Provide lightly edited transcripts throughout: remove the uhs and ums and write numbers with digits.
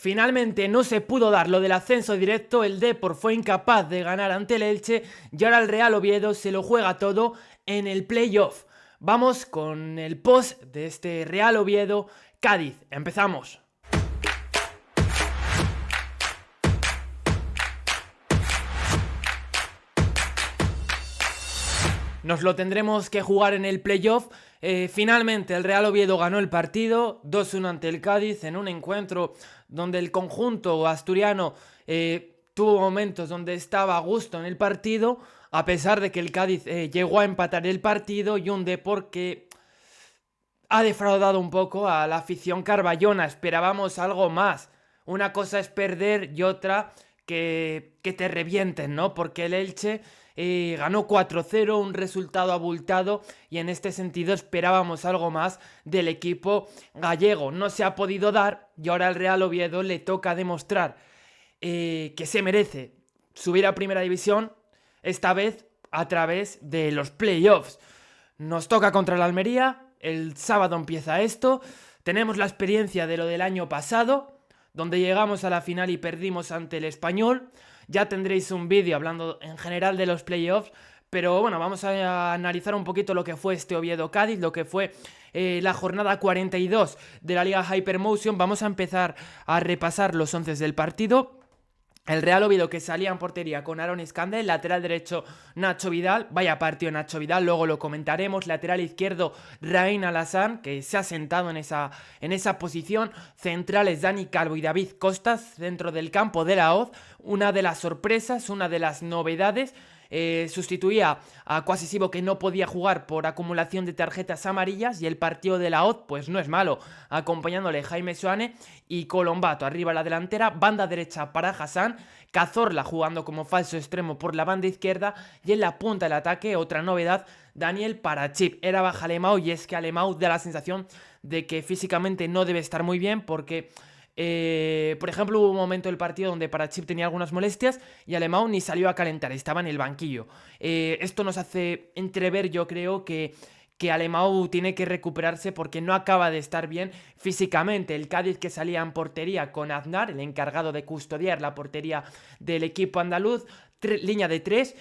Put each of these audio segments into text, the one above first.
Finalmente no se pudo dar lo del ascenso directo, el Depor fue incapaz de ganar ante el Elche y ahora el Real Oviedo se lo juega todo en el playoff. Vamos con el post de este Real Oviedo Cádiz. Empezamos. Nos lo tendremos que jugar en el playoff. Finalmente el Real Oviedo ganó el partido 2-1 ante el Cádiz en un encuentro donde el conjunto asturiano tuvo momentos donde estaba a gusto en el partido, a pesar de que el Cádiz llegó a empatar el partido, y un Depor que ha defraudado un poco a la afición carballona. Esperábamos algo más. Una cosa es perder y otra que te revienten, ¿no? Porque el Elche ganó 4-0, un resultado abultado, y en este sentido esperábamos algo más del equipo gallego. No se ha podido dar y ahora al Real Oviedo le toca demostrar que se merece subir a Primera División, esta vez a través de los playoffs. Nos toca contra la Almería, el sábado empieza esto, tenemos la experiencia de lo del año pasado, donde llegamos a la final y perdimos ante el Español. Ya tendréis un vídeo hablando en general de los playoffs, pero bueno, vamos a analizar un poquito lo que fue este Oviedo-Cádiz, lo que fue la jornada 42 de la Liga Hypermotion. Vamos a empezar a repasar los 11 del partido. El Real Oviedo, que salía en portería con Aaron Iskandel, lateral derecho Nacho Vidal, vaya partido Nacho Vidal, luego lo comentaremos. Lateral izquierdo Rain Alassane, que se ha sentado en esa posición. Centrales Dani Calvo y David Costas, dentro del campo de la Oz. Una de las sorpresas, una de las novedades. Sustituía a Kwasi Sibo, que no podía jugar por acumulación de tarjetas amarillas, y el partido de la Oz pues no es malo, acompañándole Jaime Soane y Colombato arriba a la delantera, banda derecha para Hassan, Cazorla jugando como falso extremo por la banda izquierda, y en la punta del ataque, otra novedad, Daniel Parachip. Era baja Alemão, y es que Alemão da la sensación de que físicamente no debe estar muy bien, porque por ejemplo, hubo un momento del partido donde Parachip tenía algunas molestias y Alemão ni salió a calentar, estaba en el banquillo. Esto nos hace entrever, yo creo, que Alemão tiene que recuperarse porque no acaba de estar bien físicamente. El Cádiz, que salía en portería con Aznar, el encargado de custodiar la portería del equipo andaluz, línea de 3,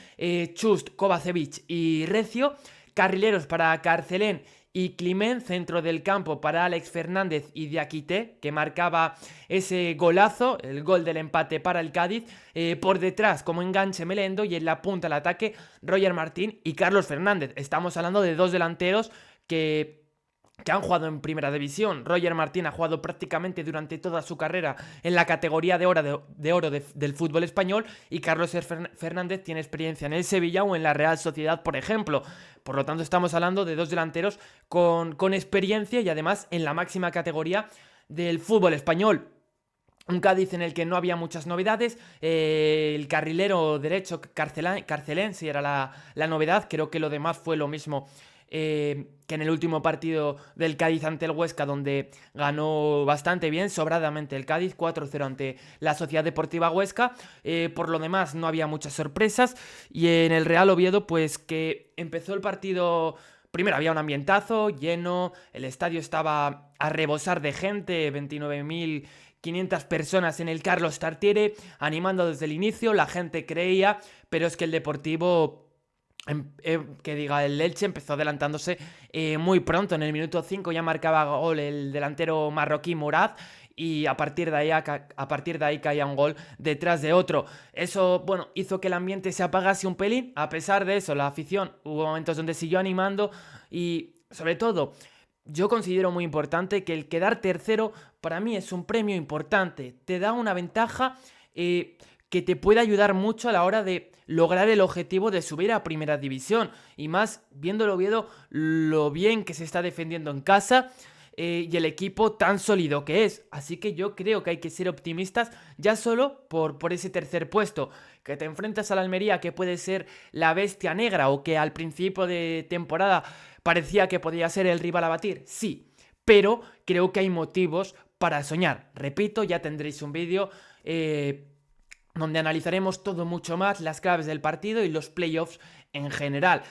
Chust, Kovacevic y Recio, carrileros para Carcelén y Climent, centro del campo para Alex Fernández y Diakité, que marcaba ese golazo, el gol del empate para el Cádiz. Por detrás, como enganche, Melendo, y en la punta del ataque Roger Martín y Carlos Fernández. Estamos hablando de dos delanteros que han jugado en Primera División. Roger Martín ha jugado prácticamente durante toda su carrera en la categoría de oro del fútbol español, y Carlos Fernández tiene experiencia en el Sevilla o en la Real Sociedad, por ejemplo. Por lo tanto, estamos hablando de dos delanteros con experiencia y además en la máxima categoría del fútbol español. Un Cádiz en el que no había muchas novedades. El carrilero derecho Carcelén sí era la novedad. Creo que lo demás fue lo mismo que en el último partido del Cádiz ante el Huesca, donde ganó bastante bien, sobradamente el Cádiz, 4-0 ante la Sociedad Deportiva Huesca. Por lo demás no había muchas sorpresas, y en el Real Oviedo pues que empezó el partido. Primero había un ambientazo lleno, el estadio estaba a rebosar de gente, 29.500 personas en el Carlos Tartiere, animando desde el inicio. La gente creía, pero es que el Deportivo, el Elche empezó adelantándose muy pronto. En el minuto 5 ya marcaba gol el delantero marroquí Murad, y a partir de ahí caía un gol detrás de otro. Eso, bueno, hizo que el ambiente se apagase un pelín. A pesar de eso, la afición, hubo momentos donde siguió animando, y sobre todo, yo considero muy importante que el quedar tercero para mí es un premio importante. Te da una ventaja que te puede ayudar mucho a la hora de lograr el objetivo de subir a Primera División. Y más viendo el Oviedo, lo bien que se está defendiendo en casa, y el equipo tan sólido que es. Así que yo creo que hay que ser optimistas ya solo por ese tercer puesto. Que te enfrentas a la Almería, que puede ser la bestia negra, o que al principio de temporada parecía que podía ser el rival a batir. Sí, pero creo que hay motivos para soñar. Repito, ya tendréis un vídeo donde analizaremos todo mucho más, las claves del partido y los playoffs en general.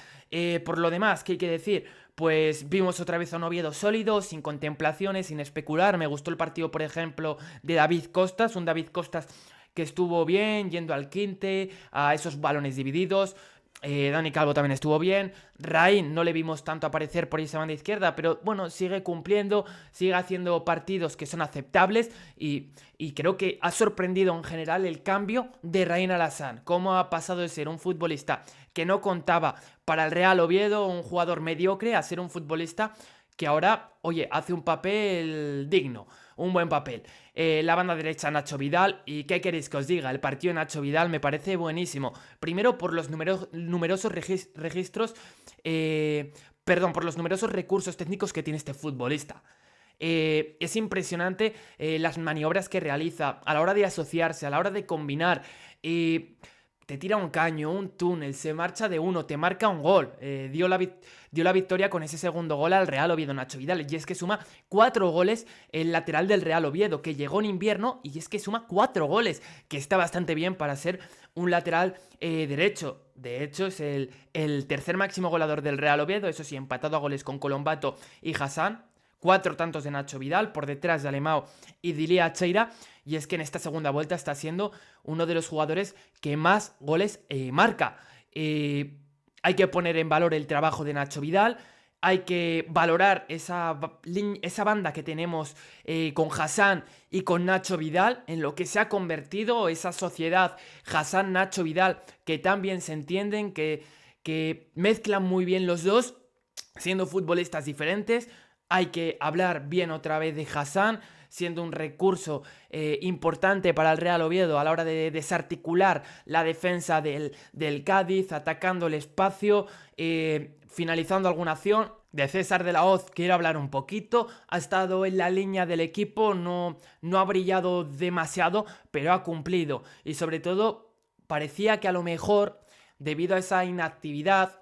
Por lo demás, ¿qué hay que decir? Pues vimos otra vez a un Oviedo sólido, sin contemplaciones, sin especular. Me gustó el partido, por ejemplo, de David Costas, un David Costas que estuvo bien, yendo al quinte, a esos balones divididos. Dani Calvo también estuvo bien. Raín no le vimos tanto aparecer por esa banda izquierda, pero bueno, sigue cumpliendo, sigue haciendo partidos que son aceptables y creo que ha sorprendido en general el cambio de Raín Alassane. Cómo ha pasado de ser un futbolista que no contaba para el Real Oviedo, un jugador mediocre, a ser un futbolista que ahora, oye, hace un papel digno, un buen papel. La banda derecha Nacho Vidal, y ¿qué queréis que os diga? El partido de Nacho Vidal me parece buenísimo. Primero por los numerosos registros, por los numerosos recursos técnicos que tiene este futbolista. Es impresionante las maniobras que realiza a la hora de asociarse, a la hora de combinar. Te tira un caño, un túnel, se marcha de uno, te marca un gol. Dio la victoria con ese segundo gol al Real Oviedo, Nacho Vidal. Y es que suma 4 goles el lateral del Real Oviedo, que llegó en invierno y es que suma 4 goles, que está bastante bien para ser un lateral derecho. De hecho, es el tercer máximo goleador del Real Oviedo, eso sí, empatado a goles con Colombato y Hassan. 4 tantos de Nacho Vidal, por detrás de Alemão y Dilia Cheira. Y es que en esta segunda vuelta está siendo uno de los jugadores que más goles marca. Hay que poner en valor el trabajo de Nacho Vidal. Hay que valorar esa banda que tenemos con Hassan y con Nacho Vidal, en lo que se ha convertido esa sociedad Hassan-Nacho Vidal, que tan bien se entienden, que mezclan muy bien los dos, siendo futbolistas diferentes. Hay que hablar bien otra vez de Hassan, siendo un recurso importante para el Real Oviedo a la hora de desarticular la defensa del Cádiz, atacando el espacio, finalizando alguna acción. De César de la Hoz quiero hablar un poquito. Ha estado en la línea del equipo, no ha brillado demasiado, pero ha cumplido. Y sobre todo, parecía que a lo mejor, debido a esa inactividad,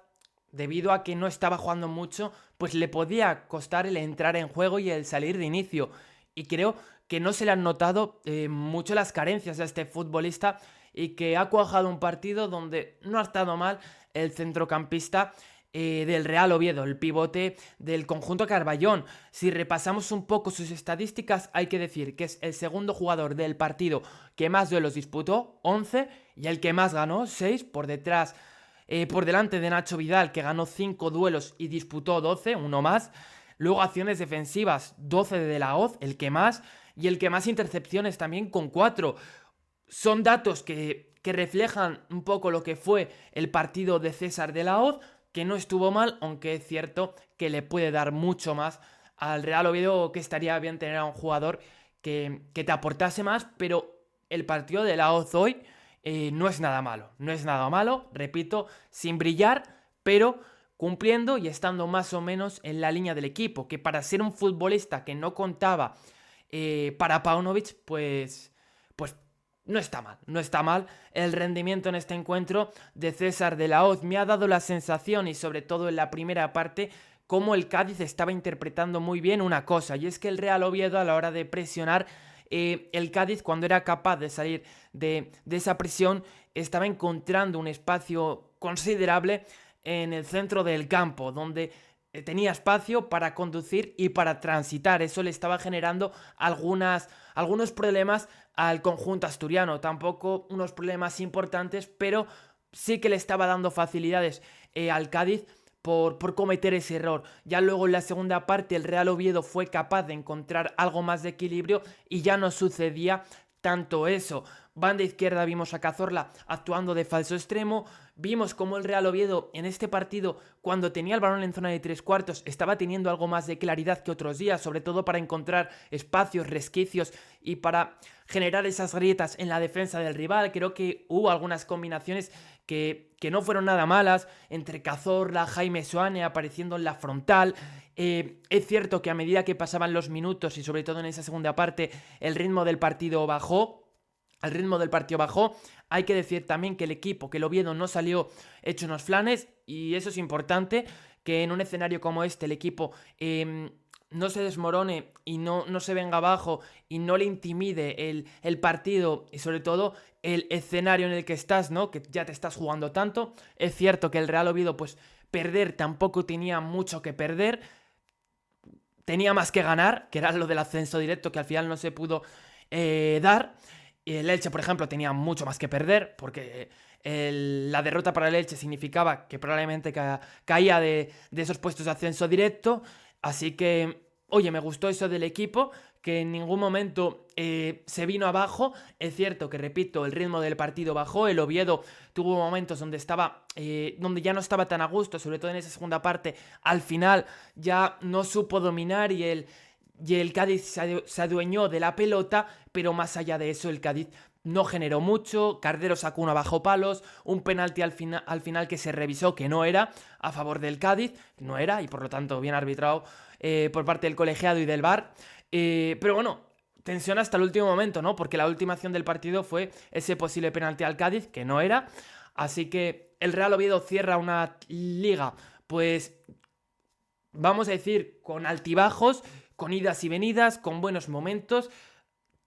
debido a que no estaba jugando mucho, pues le podía costar el entrar en juego y el salir de inicio. Y creo que no se le han notado mucho las carencias a este futbolista y que ha cuajado un partido donde no ha estado mal el centrocampista del Real Oviedo, el pivote del conjunto Carballón. Si repasamos un poco sus estadísticas, hay que decir que es el segundo jugador del partido que más duelos disputó, 11, y el que más ganó, 6, por delante de Nacho Vidal, que ganó 5 duelos y disputó 12, uno más. Luego acciones defensivas, 12 de la Hoz, el que más. Y el que más intercepciones también con 4. Son datos que reflejan un poco lo que fue el partido de César de la Hoz, que no estuvo mal, aunque es cierto que le puede dar mucho más al Real Oviedo, que estaría bien tener a un jugador que te aportase más, pero el partido de la Hoz hoy no es nada malo, repito, sin brillar, pero cumpliendo y estando más o menos en la línea del equipo, que para ser un futbolista que no contaba para Paunovic, pues no está mal. El rendimiento en este encuentro de César de la Hoz me ha dado la sensación, y sobre todo en la primera parte, como el Cádiz estaba interpretando muy bien una cosa, y es que el Real Oviedo, a la hora de presionar, el Cádiz, cuando era capaz de salir de esa presión, estaba encontrando un espacio considerable en el centro del campo, donde tenía espacio para conducir y para transitar. Eso le estaba generando algunos problemas al conjunto asturiano. Tampoco unos problemas importantes, pero sí que le estaba dando facilidades al Cádiz por cometer ese error. Ya luego en la segunda parte el Real Oviedo fue capaz de encontrar algo más de equilibrio y ya no sucedía tanto eso. Banda izquierda vimos a Cazorla actuando de falso extremo. Vimos como el Real Oviedo en este partido, cuando tenía el balón en zona de 3/4, estaba teniendo algo más de claridad que otros días, sobre todo para encontrar espacios, resquicios y para generar esas grietas en la defensa del rival. Creo que hubo algunas combinaciones que no fueron nada malas, entre Cazorla, Jaime Soane apareciendo en la frontal. Es cierto que a medida que pasaban los minutos y sobre todo en esa segunda parte, el ritmo del partido bajó. Hay que decir también que el equipo, que el Oviedo no salió hecho unos flanes, y eso es importante, que en un escenario como este el equipo no se desmorone y no se venga abajo y no le intimide el partido y sobre todo el escenario en el que estás, ¿no? Que ya te estás jugando tanto. Es cierto que el Real Oviedo, pues perder tampoco tenía mucho que perder, tenía más que ganar, que era lo del ascenso directo que al final no se pudo dar. Y el Elche, por ejemplo, tenía mucho más que perder, porque la derrota para el Elche significaba que probablemente caía de esos puestos de ascenso directo. Así que, oye, me gustó eso del equipo, que en ningún momento se vino abajo. Es cierto que, repito, el ritmo del partido bajó. El Oviedo tuvo momentos donde donde ya no estaba tan a gusto, sobre todo en esa segunda parte. Al final ya no supo dominar y el Cádiz se adueñó de la pelota, pero más allá de eso el Cádiz no generó mucho. Cardero sacó uno bajo palos, un penalti al final que se revisó que no era a favor del Cádiz, no era, y por lo tanto bien arbitrado por parte del colegiado y del VAR. Pero bueno, tensión hasta el último momento, ¿no? Porque la última acción del partido fue ese posible penalti al Cádiz, que no era. Así que el Real Oviedo cierra una liga, pues vamos a decir, con altibajos, con idas y venidas, con buenos momentos.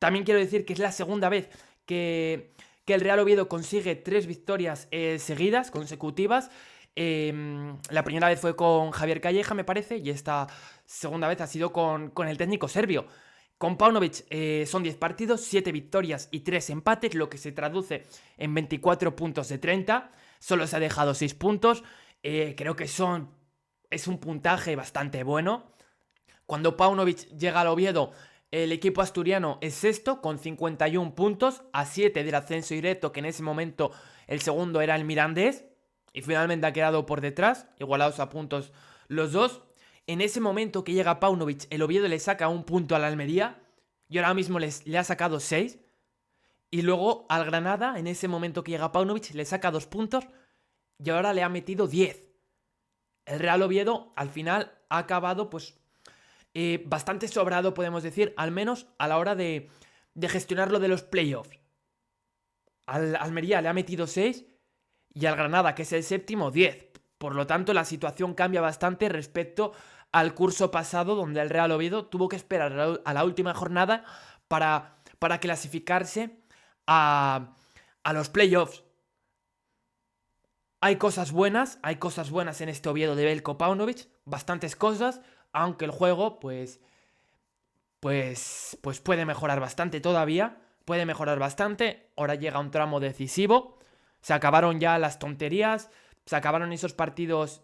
También quiero decir que es la segunda vez que el Real Oviedo consigue 3 victorias seguidas, consecutivas. La primera vez fue con Javier Calleja, me parece, y esta segunda vez ha sido con el técnico serbio. Con Paunovic son 10 partidos, 7 victorias y 3 empates, lo que se traduce en 24 puntos de 30. Solo se ha dejado 6 puntos. Creo que es un puntaje bastante bueno. Cuando Paunovic llega al Oviedo, el equipo asturiano es sexto con 51 puntos, a 7 del ascenso directo, que en ese momento el segundo era el Mirandés, y finalmente ha quedado por detrás, igualados a puntos los dos. En ese momento que llega Paunovic, el Oviedo le saca un punto a la Almería, y ahora mismo le ha sacado 6. Y luego al Granada, en ese momento que llega Paunovic, le saca 2 puntos, y ahora le ha metido 10. El Real Oviedo al final ha acabado pues bastante sobrado, podemos decir, al menos a la hora de gestionar lo de los playoffs. Al Almería le ha metido 6 y al Granada, que es el séptimo, 10. Por lo tanto, la situación cambia bastante respecto al curso pasado, donde el Real Oviedo tuvo que esperar a la última jornada para clasificarse a los playoffs. Hay cosas buenas en este Oviedo de Veljko Paunovic, bastantes cosas, aunque el juego pues puede mejorar bastante todavía, puede mejorar bastante. Ahora llega un tramo decisivo, se acabaron ya las tonterías, se acabaron esos partidos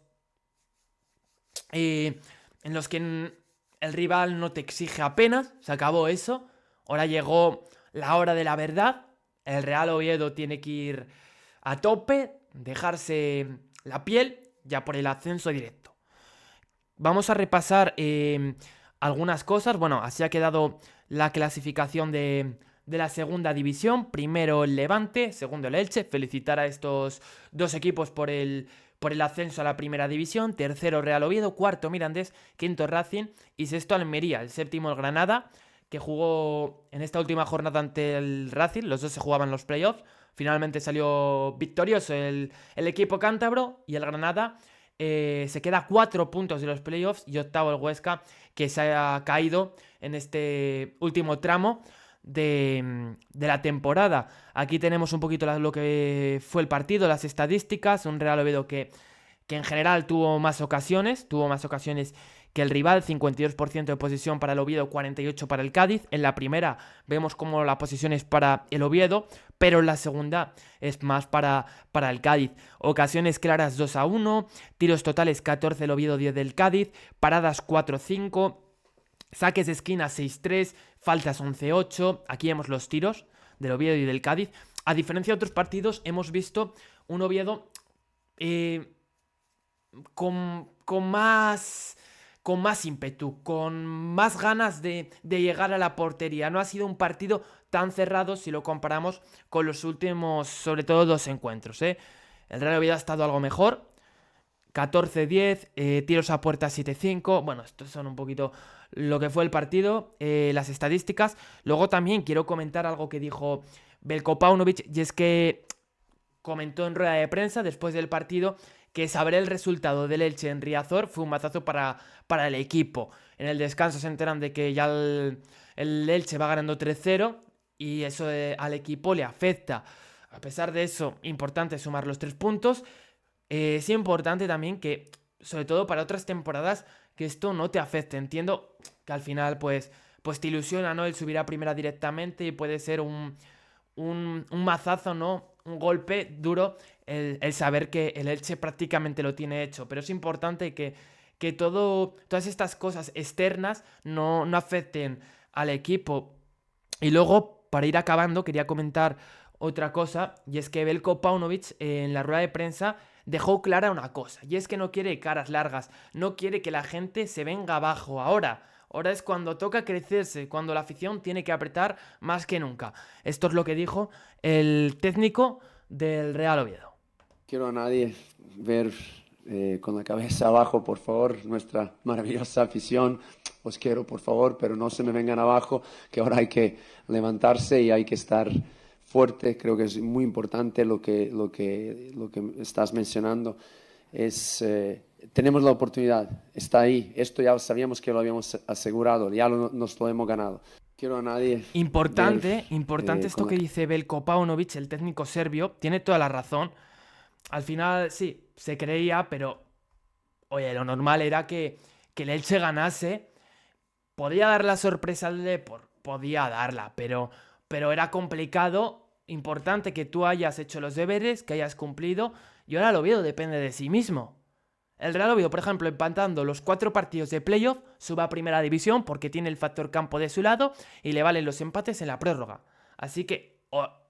en los que el rival no te exige apenas, se acabó eso. Ahora llegó la hora de la verdad, el Real Oviedo tiene que ir a tope, dejarse la piel ya por el ascenso directo. Vamos a repasar algunas cosas. Bueno, así ha quedado la clasificación de la segunda división. Primero el Levante, segundo el Elche. Felicitar a estos dos equipos por el ascenso a la primera división. Tercero Real Oviedo, cuarto Mirandés, quinto Racing y sexto Almería. El séptimo el Granada, que jugó en esta última jornada ante el Racing. Los dos se jugaban los playoffs. Finalmente salió victorioso el equipo cántabro y el Granada se queda a 4 puntos de los playoffs y octavo el Huesca, que se ha caído en este último tramo de la temporada. Aquí tenemos un poquito lo que fue el partido, las estadísticas. Un Real Oviedo que en general tuvo más ocasiones que el rival, 52% de posesión para el Oviedo, 48% para el Cádiz. En la primera vemos como la posesión es para el Oviedo, pero en la segunda es más para el Cádiz. Ocasiones claras 2-1, tiros totales 14 el Oviedo, 10 del Cádiz, paradas 4-5, saques de esquina 6-3, faltas 11-8. Aquí vemos los tiros del Oviedo y del Cádiz. A diferencia de otros partidos, hemos visto un Oviedo con más ímpetu, con más ganas de llegar a la portería. No ha sido un partido tan cerrado si lo comparamos con los últimos, sobre todo, 2 encuentros. El Real Oviedo ha estado algo mejor, 14-10, tiros a puerta 7-5. Bueno, estos son un poquito lo que fue el partido, las estadísticas. Luego también quiero comentar algo que dijo Veljko Paunovic, y es que comentó en rueda de prensa después del partido que saber el resultado del Elche en Riazor fue un mazazo para el equipo. en el descanso se enteran de que ya el Elche va ganando 3-0 y eso al equipo le afecta. A pesar de eso, importante sumar los 3 puntos. Es importante también que, sobre todo para otras temporadas, que esto no te afecte. Entiendo que al final pues te ilusiona, ¿no? El subir a primera directamente y puede ser un mazazo, ¿no? Un golpe duro el saber que el Elche prácticamente lo tiene hecho. Pero es importante que todas estas cosas externas no afecten al equipo. Y luego, para ir acabando, quería comentar otra cosa, y es que Veljko Paunovic en la rueda de prensa dejó clara una cosa, y es que no quiere caras largas, no quiere que la gente se venga abajo ahora. Ahora es cuando toca crecerse, cuando la afición tiene que apretar más que nunca. Esto es lo que dijo el técnico del Real Oviedo. Quiero a nadie ver con la cabeza abajo, por favor, nuestra maravillosa afición. Os quiero, por favor, pero no se me vengan abajo, que ahora hay que levantarse y hay que estar fuerte. Creo que es muy importante lo que estás mencionando. Tenemos la oportunidad, está ahí. Esto ya sabíamos que lo habíamos asegurado, ya nos lo hemos ganado. Quiero a nadie. Importante esto que dice Veljko Paunovic, el técnico serbio, tiene toda la razón. Al final, sí, se creía, pero oye, lo normal era que el Elche ganase. Podía dar la sorpresa al Depor, podía darla, pero era complicado. Importante que tú hayas hecho los deberes, que hayas cumplido, y ahora el Oviedo depende de sí mismo. El Real Oviedo, por ejemplo, empatando los 4 partidos de playoff, sube a primera división porque tiene el factor campo de su lado y le valen los empates en la prórroga. Así que,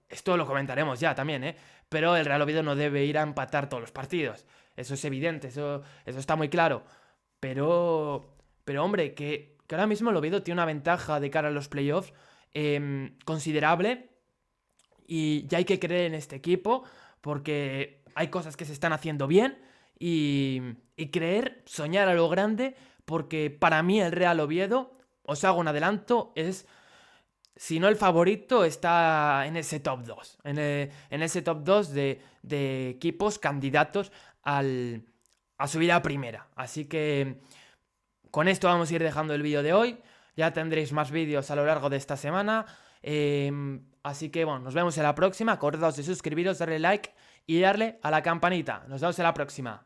esto lo comentaremos ya también, ¿eh? Pero el Real Oviedo no debe ir a empatar todos los partidos. Eso es evidente, eso está muy claro. Pero hombre, que ahora mismo el Oviedo tiene una ventaja de cara a los playoffs considerable y ya hay que creer en este equipo porque hay cosas que se están haciendo bien y creer, soñar a lo grande porque para mí el Real Oviedo, os hago un adelanto, es, si no el favorito, está en ese top 2, en ese top 2 de equipos candidatos a subir a primera. Así que con esto vamos a ir dejando el vídeo de hoy. Ya tendréis más vídeos a lo largo de esta semana. Así que bueno, nos vemos en la próxima. Acordaos de suscribiros, darle like y darle a la campanita. Nos vemos en la próxima.